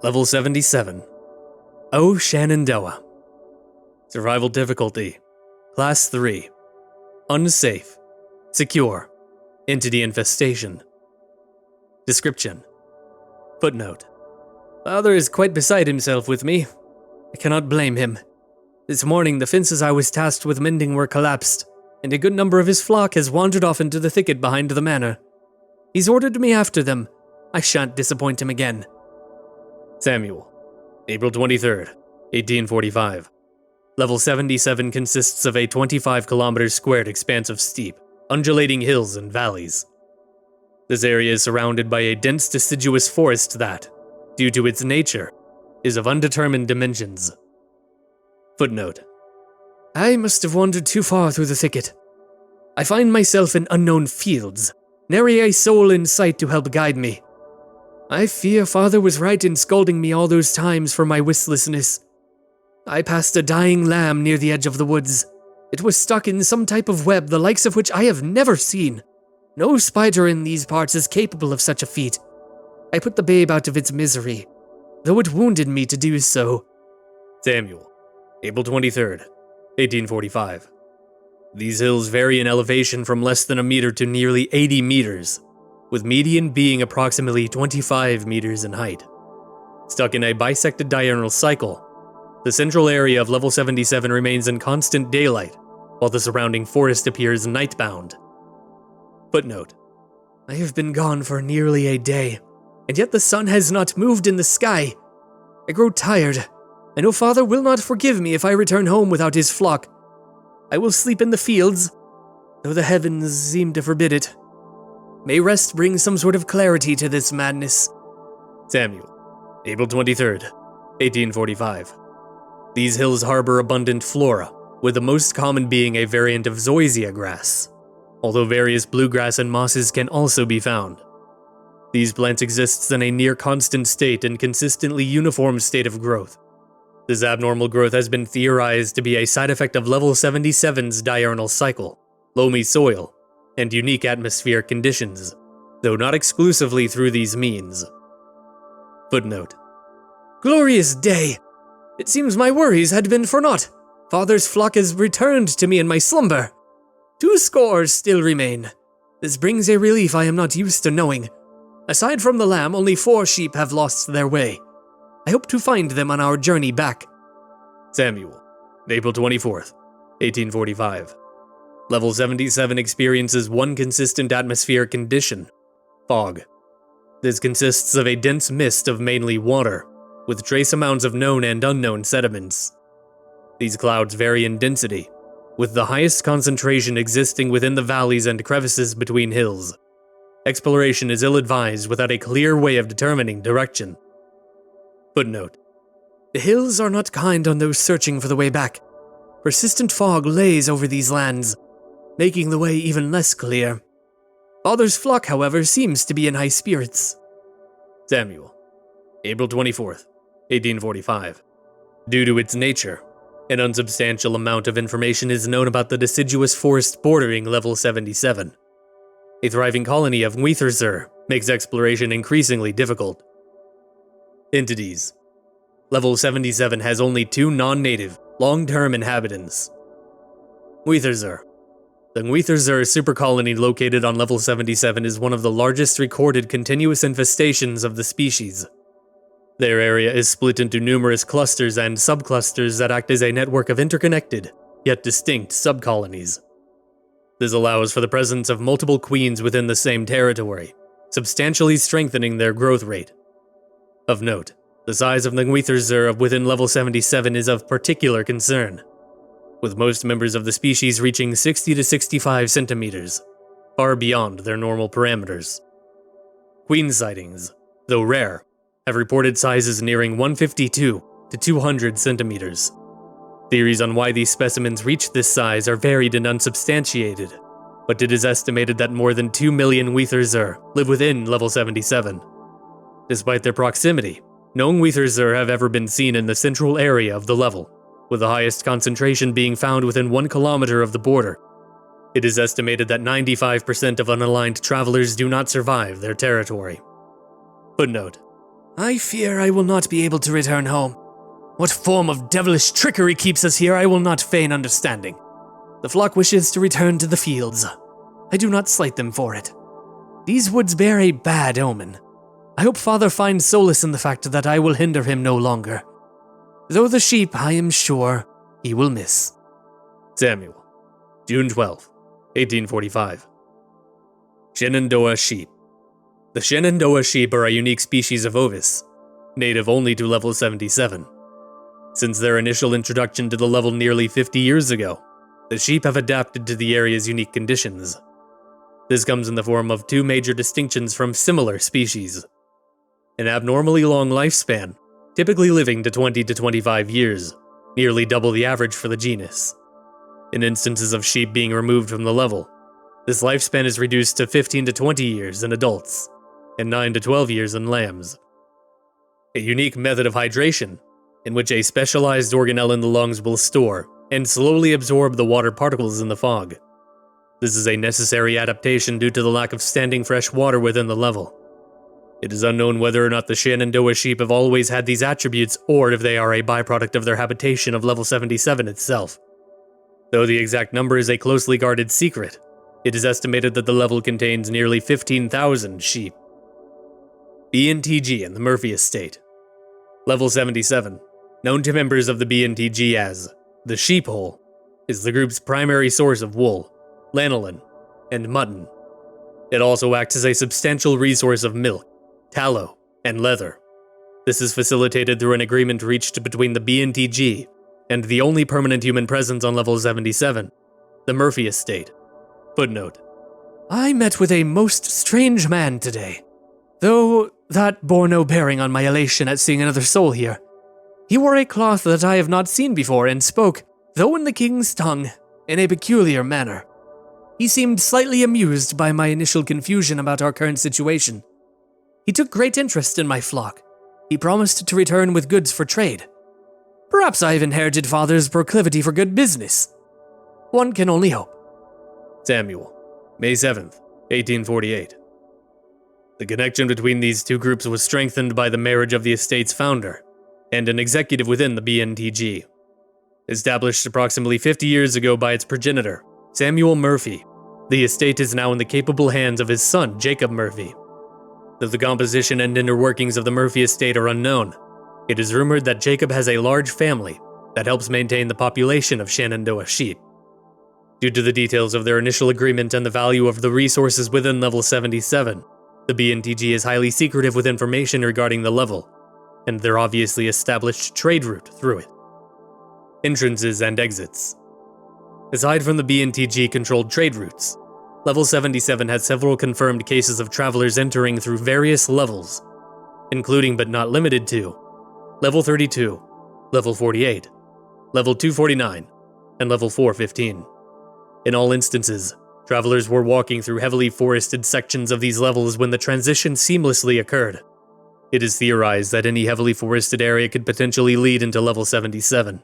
Level 77. Oh, Shenandoah. Survival difficulty. Class 3. Unsafe. Secure. Entity infestation. Description. Footnote. Father is quite beside himself with me. I cannot blame him. This morning, the fences I was tasked with mending were collapsed, and a good number of his flock has wandered off into the thicket behind the manor. He's ordered me after them. I shan't disappoint him again. Samuel. April 23rd, 1845. Level 77 consists of a 25 kilometers squared expanse of steep, undulating hills and valleys. This area is surrounded by a dense deciduous forest that, due to its nature, is of undetermined dimensions. Footnote. I must have wandered too far through the thicket. I find myself in unknown fields, nary a soul in sight to help guide me. I fear Father was right in scolding me all those times for my listlessness. I passed a dying lamb near the edge of the woods. It was stuck in some type of web the likes of which I have never seen. No spider in these parts is capable of such a feat. I put the babe out of its misery, though it wounded me to do so. Samuel. April 23rd, 1845. These hills vary in elevation from less than a meter to nearly 80 meters, with median being approximately 25 meters in height. Stuck in a bisected diurnal cycle, the central area of level 77 remains in constant daylight, while the surrounding forest appears nightbound. Footnote. I have been gone for nearly a day, and yet the sun has not moved in the sky. I grow tired. I know Father will not forgive me if I return home without his flock. I will sleep in the fields, though the heavens seem to forbid it. May rest bring some sort of clarity to this madness. Samuel. April 23rd, 1845. These hills harbor abundant flora, with the most common being a variant of zoysia grass, although various bluegrass and mosses can also be found. These plants exist in a near constant state and consistently uniform state of growth. This abnormal growth has been theorized to be a side effect of level 77's diurnal cycle, loamy soil, and unique atmospheric conditions, though not exclusively through these means. Footnote. Glorious day! It seems my worries had been for naught. Father's flock has returned to me in my slumber. 2 scores still remain. This brings a relief I am not used to knowing. Aside from the lamb, only 4 sheep have lost their way. I hope to find them on our journey back. Samuel. April 24th, 1845. Level 77 experiences one consistent atmospheric condition, fog. This consists of a dense mist of mainly water, with trace amounts of known and unknown sediments. These clouds vary in density, with the highest concentration existing within the valleys and crevices between hills. Exploration is ill-advised without a clear way of determining direction. Footnote. The hills are not kind on those searching for the way back. Persistent fog lays over these lands, making the way even less clear. Father's flock, however, seems to be in high spirits. Samuel. April 24th, 1845. Due to its nature, an unsubstantial amount of information is known about the deciduous forest bordering level 77. A thriving colony of Ngwitherzer makes exploration increasingly difficult. Entities. Level 77 has only 2 non-native, long-term inhabitants. Ngwitherzer. The Ngwitherzer supercolony located on level 77 is one of the largest recorded continuous infestations of the species. Their area is split into numerous clusters and subclusters that act as a network of interconnected, yet distinct subcolonies. This allows for the presence of multiple queens within the same territory, substantially strengthening their growth rate. Of note, the size of the Ngwitherzer within level 77 is of particular concern, with most members of the species reaching 60 to 65 centimeters, far beyond their normal parameters. Queen sightings, though rare, have reported sizes nearing 152 to 200 centimeters. Theories on why these specimens reach this size are varied and unsubstantiated, but it is estimated that more than 2 million Ngwitherzer live within level 77. Despite their proximity, no Ngwitherzer have ever been seen in the central area of the level, with the highest concentration being found within 1 kilometer of the border. It is estimated that 95% of unaligned travelers do not survive their territory. Footnote. I fear I will not be able to return home. What form of devilish trickery keeps us here, I will not feign understanding. The flock wishes to return to the fields. I do not slight them for it. These woods bear a bad omen. I hope Father finds solace in the fact that I will hinder him no longer. Though the sheep, I am sure, he will miss. Samuel, June 12, 1845. Shenandoah sheep. The Shenandoah sheep are a unique species of ovis, native only to level 77. Since their initial introduction to the level nearly 50 years ago, the sheep have adapted to the area's unique conditions. This comes in the form of two major distinctions from similar species. An abnormally long lifespan, typically living to 20 to 25 years, nearly double the average for the genus. In instances of sheep being removed from the level, this lifespan is reduced to 15 to 20 years in adults, and 9 to 12 years in lambs. A unique method of hydration, in which a specialized organelle in the lungs will store and slowly absorb the water particles in the fog. This is a necessary adaptation due to the lack of standing fresh water within the level. It is unknown whether or not the Shenandoah sheep have always had these attributes or if they are a byproduct of their habitation of level 77 itself. Though the exact number is a closely guarded secret, it is estimated that the level contains nearly 15,000 sheep. B.N.T.G in the Murphy Estate. Level 77, known to members of the B.N.T.G as the Sheep Hole, is the group's primary source of wool, lanolin, and mutton. It also acts as a substantial resource of milk, tallow, and leather. This is facilitated through an agreement reached between the B.N.T.G and the only permanent human presence on level 77, the Murphy Estate. Footnote: I met with a most strange man today, though that bore no bearing on my elation at seeing another soul here. He wore a cloth that I have not seen before and spoke, though in the king's tongue, in a peculiar manner. He seemed slightly amused by my initial confusion about our current situation. He took great interest in my flock. He promised to return with goods for trade. Perhaps I have inherited Father's proclivity for good business. One can only hope. Samuel, May 7th, 1848. The connection between these two groups was strengthened by the marriage of the estate's founder and an executive within the B.N.T.G. Established approximately 50 years ago by its progenitor, Samuel Murphy, the estate is now in the capable hands of his son, Jacob Murphy. Though the composition and inner workings of the Murphy estate are unknown, it is rumored that Jacob has a large family that helps maintain the population of Shenandoah sheep. Due to the details of their initial agreement and the value of the resources within level 77, the B.N.T.G is highly secretive with information regarding the level, and their obviously established trade route through it. Entrances and exits. Aside from the B.N.T.G controlled trade routes, level 77 has several confirmed cases of travelers entering through various levels, including but not limited to level 32, level 48, level 249, and level 415. In all instances, travelers were walking through heavily forested sections of these levels when the transition seamlessly occurred. It is theorized that any heavily forested area could potentially lead into level 77.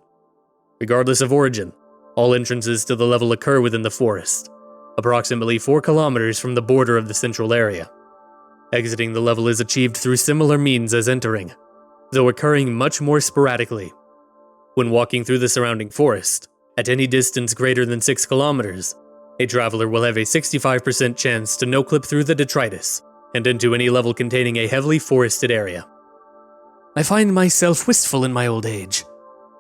Regardless of origin, all entrances to the level occur within the forest, approximately 4 kilometers from the border of the central area. Exiting the level is achieved through similar means as entering, though occurring much more sporadically. When walking through the surrounding forest, at any distance greater than 6 kilometers, a traveler will have a 65% chance to no-clip through the detritus and into any level containing a heavily forested area. I find myself wistful in my old age,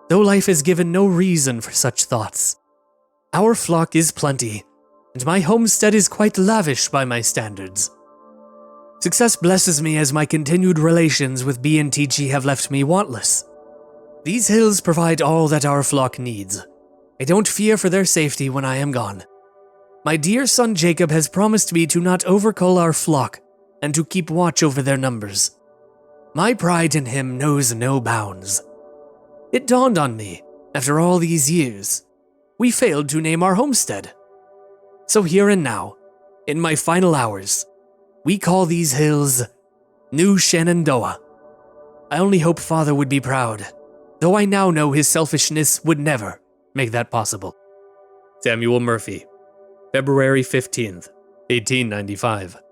though life has given no reason for such thoughts. Our flock is plenty, and my homestead is quite lavish by my standards. Success blesses me as my continued relations with B.N.T.G have left me wantless. These hills provide all that our flock needs. I don't fear for their safety when I am gone. My dear son Jacob has promised me to not overcull our flock and to keep watch over their numbers. My pride in him knows no bounds. It dawned on me, after all these years, we failed to name our homestead. So here and now, in my final hours, we call these hills New Shenandoah. I only hope Father would be proud, though I now know his selfishness would never make that possible. Samuel Murphy, February 15th, 1895.